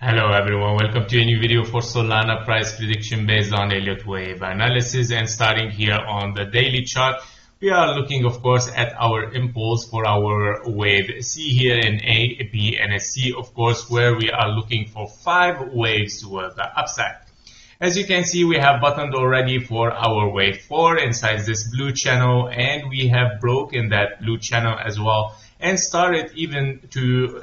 Hello everyone, welcome to a new video for Solana price prediction based on Elliott wave analysis. And starting here on the daily chart, we are looking of course at our impulse for our wave C here in A, B and a C, of course, where we are looking for 5 waves toward the upside. As you can see, we have bottomed already for our wave 4 inside this blue channel, and we have broken that blue channel as well and started even to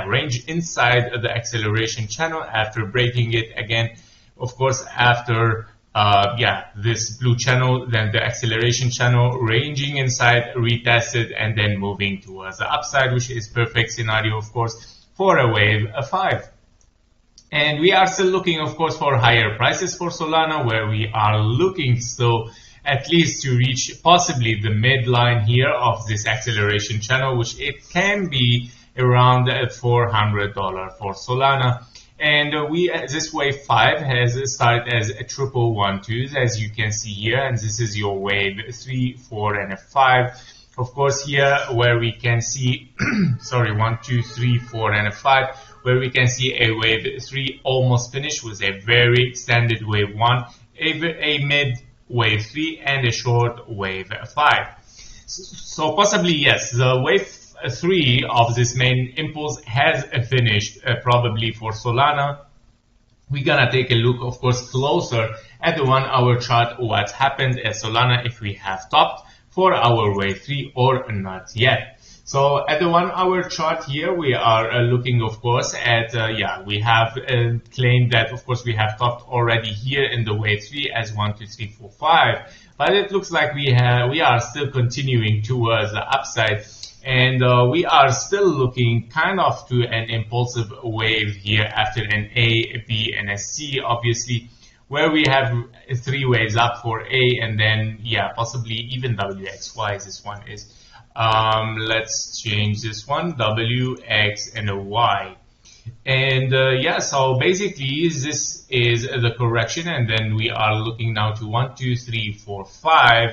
range inside the acceleration channel after breaking it again. Of course, after this blue channel, then the acceleration channel, ranging inside, retested, and then moving towards the upside, which is perfect scenario, of course, for a wave 5. And we are still looking, of course, for higher prices for Solana, where we are looking still at least to reach possibly the midline here of this acceleration channel, which it can be around $400 for Solana. And this wave 5 has started as a triple 1-2s, as you can see here, and this is your wave 3, 4, and a 5. Of course, here where we can see 1, 2, 3, 4, and a 5, where we can see a wave 3 almost finished with a very extended wave 1, a mid wave 3, and a short wave 5. So possibly, yes, the wave 3 of this main impulse has finished probably for Solana. We're gonna take a look, of course, closer at the 1-hour chart, what happened at Solana, if we have topped for our wave 3 or not yet. So at the 1-hour chart here, we are looking, of course, at, we have claimed that, of course, we have topped already here in the wave 3 as 1, 2, 3, 4, 5. But it looks like we are still continuing towards the upside. And we are still looking kind of to an impulsive wave here after an A, B, and a C, obviously, where we have 3 waves up for A, and then, possibly even WXY, this one is. Let's change this one, W, X, and a Y. And so basically this is the correction, and then we are looking now to 1, 2, 3, 4, 5.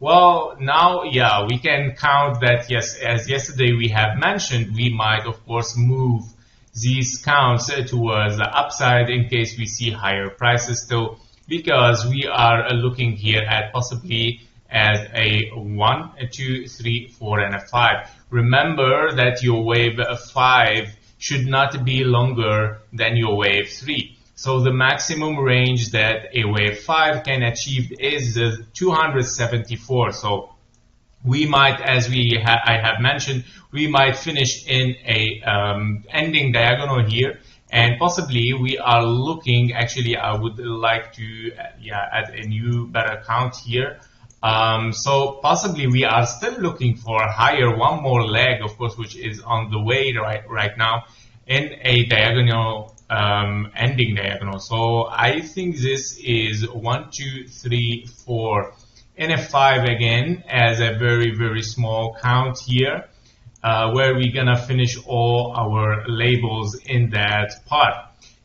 Well, now, we can count that, yes, as yesterday we have mentioned, we might, of course, move these counts towards the upside in case we see higher prices still, because we are looking here at possibly as a 1, a 2, 3, 4, and a 5. Remember that your wave 5 should not be longer than your wave 3. So the maximum range that a wave 5 can achieve is 274. So we might, as I have mentioned, we might finish in a ending diagonal here. And possibly we are looking, actually I would like to add a new better count here. So possibly we are still looking for higher, one more leg, of course, which is on the way right now in a diagonal, ending diagonal. So I think this is 1, 2, 3, 4, and a 5 again as a very, very small count here, where we're gonna finish all our labels in that part.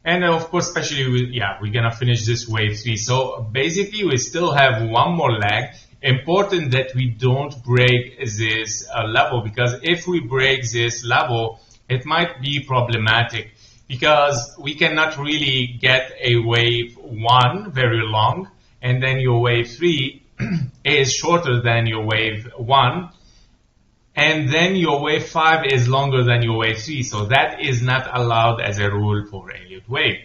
And of course, especially we're gonna finish this wave 3. So basically we still have one more leg. Important that we don't break this level, because if we break this level, it might be problematic, because we cannot really get a wave 1 very long, and then your wave 3 is shorter than your wave 1, and then your wave 5 is longer than your wave 3. So that is not allowed as a rule for Elliott wave.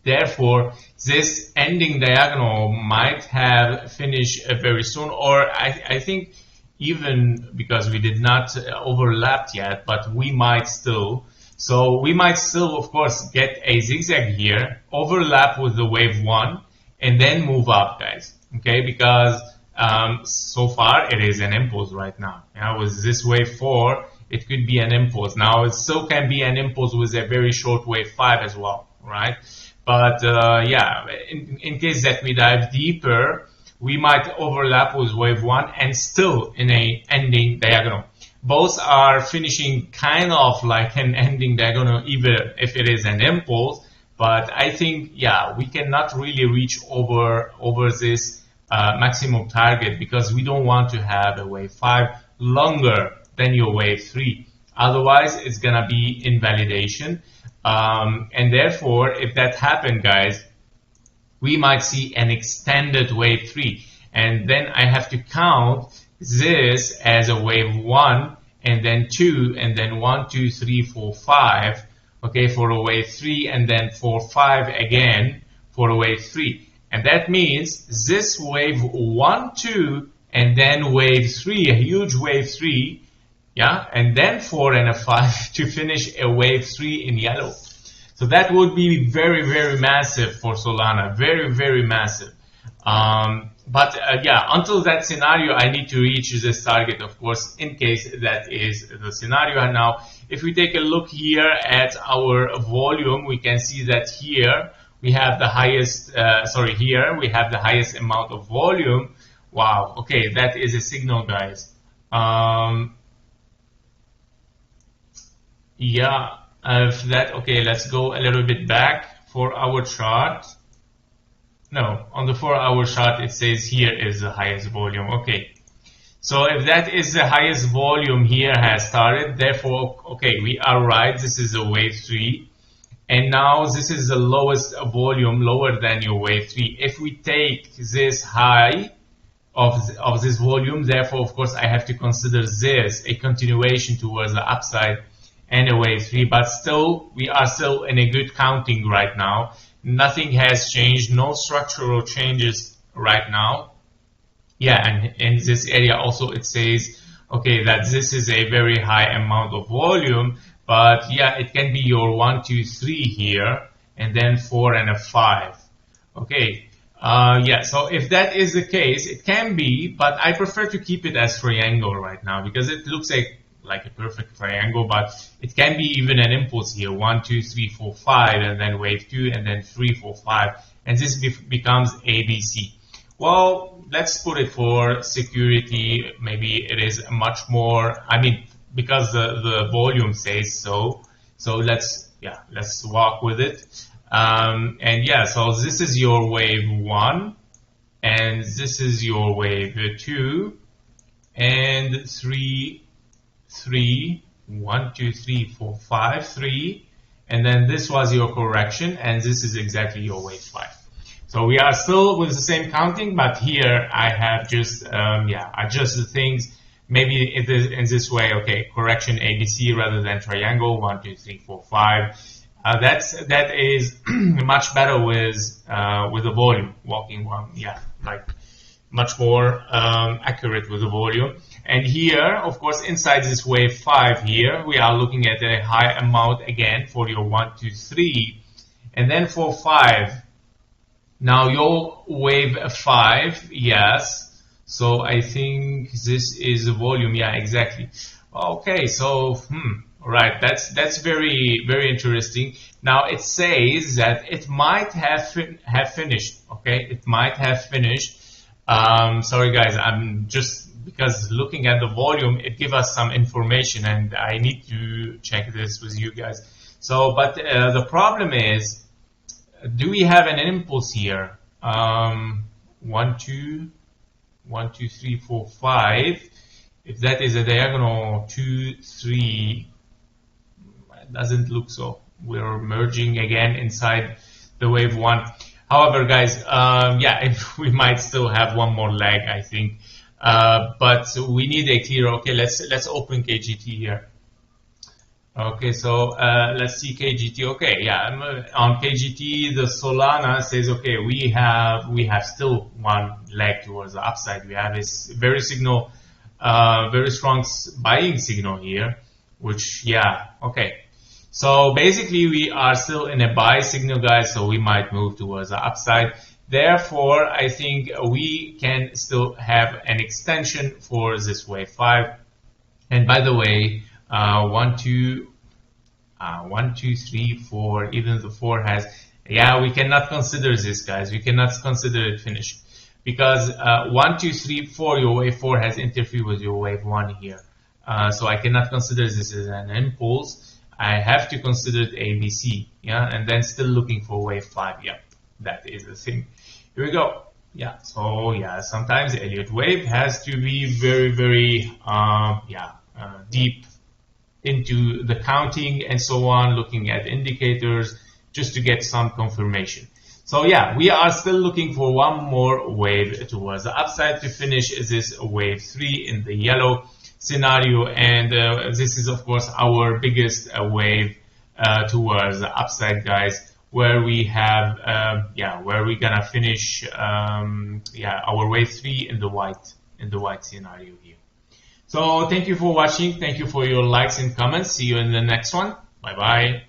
Therefore, this ending diagonal might have finished very soon, or I think even because we did not overlap yet, but we might still. So we might still, of course, get a zigzag here, overlap with the wave 1, and then move up, guys. Okay, because so far it is an impulse right now. With this wave 4, it could be an impulse. Now it still can be an impulse with a very short wave 5 as well, right? But in case that we dive deeper, we might overlap with wave 1 and still in a ending diagonal. Both are finishing kind of like an ending diagonal, even if it is an impulse. But I think, we cannot really reach over this maximum target, because we don't want to have a wave 5 longer than your wave 3. Otherwise, it's gonna be invalidation. And therefore, if that happened, guys, we might see an extended wave 3. And then I have to count this as a wave 1, and then 2, and then 1, 2, 3, 4, 5, okay, for a wave 3, and then 4, 5 again for a wave 3. And that means this wave 1, 2, and then wave 3, a huge wave 3, yeah, and then 4 and a 5 to finish a wave 3 in yellow. So that would be very, very massive for Solana, very, very massive. Yeah, until that scenario, I need to reach this target, of course, in case that is the scenario. And now, if we take a look here at our volume, we can see that here we have the highest, here we have the highest amount of volume. Wow, okay, that is a signal, guys. Yeah, okay, let's go a little bit back for our chart. No, on the 4-hour chart, it says here is the highest volume. Okay, so if that is the highest volume here has started, therefore, okay, we are right. This is a wave 3. And now this is the lowest volume, lower than your wave 3. If we take this high of this volume, therefore, of course, I have to consider this a continuation towards the upside and a wave 3. But still, we are still in a good counting right now. Nothing has changed, no structural changes right now. Yeah, and in this area also it says, okay, that this is a very high amount of volume, but yeah, it can be your 1, 2, 3 here, and then 4 and a 5. Okay, yeah, so if that is the case, it can be, but I prefer to keep it as triangle right now because it looks like a perfect triangle, but it can be even an impulse here, 1, 2, 3, 4, 5, and then wave 2, and then 3, 4, 5, and this becomes ABC. Well, let's put it for security. Maybe it is much more, I mean, because the volume says so. So let's walk with it. And yeah, so this is your wave 1, and this is your wave 2, and 3, 1, 2, 3, 4, 5, 3, and then this was your correction, and this is exactly your wave 5. So we are still with the same counting, but here I have just adjusted things. Maybe it is in this way. Okay, correction ABC rather than triangle 1, 2, 3, 4, 5. That is much better with the volume walking one. Yeah, like much more accurate with the volume. And here, of course, inside this wave 5 here, we are looking at a high amount again for your 1, 2, 3, and then for 5. Now your wave 5, yes. So I think this is the volume. Yeah, exactly. Okay, so right. That's very, very interesting. Now it says that it might have finished. Okay, it might have finished. Sorry guys, I'm just because looking at the volume, it gives us some information, and I need to check this with you guys. So, but the problem is, do we have an impulse here? 1, 2, 3, 4, 5. If that is a diagonal 2, 3, it doesn't look so. We're merging again inside the wave 1. However, guys, yeah, we might still have one more leg, I think. But we need a clear. Okay, let's open KGT here. Okay, so let's see KGT. Okay, yeah, on KGT the Solana says, okay, we have still one leg towards the upside. We have a very strong buying signal here, which, yeah, okay. So basically we are still in a buy signal, guys, so we might move towards the upside. Therefore, I think we can still have an extension for this wave 5. And by the way, 1, 2, 3, 4, even the 4 has, yeah, we cannot consider this, guys. We cannot consider it finished because 1, 2, 3, 4, your wave 4 has interfered with your wave 1 here. So I cannot consider this as an impulse. I have to consider it ABC, yeah, and then still looking for wave 5. Yeah, that is the thing. Here we go. Yeah, so yeah, sometimes Elliott wave has to be very, very deep into the counting and so on, looking at indicators just to get some confirmation. So yeah, we are still looking for one more wave towards the upside to finish this wave 3 in the yellow scenario, and this is of course our biggest wave towards the upside, guys, where we have where we're gonna finish our wave 3 in the white scenario here. So thank you for watching, thank you for your likes and comments. See you in the next one. Bye bye.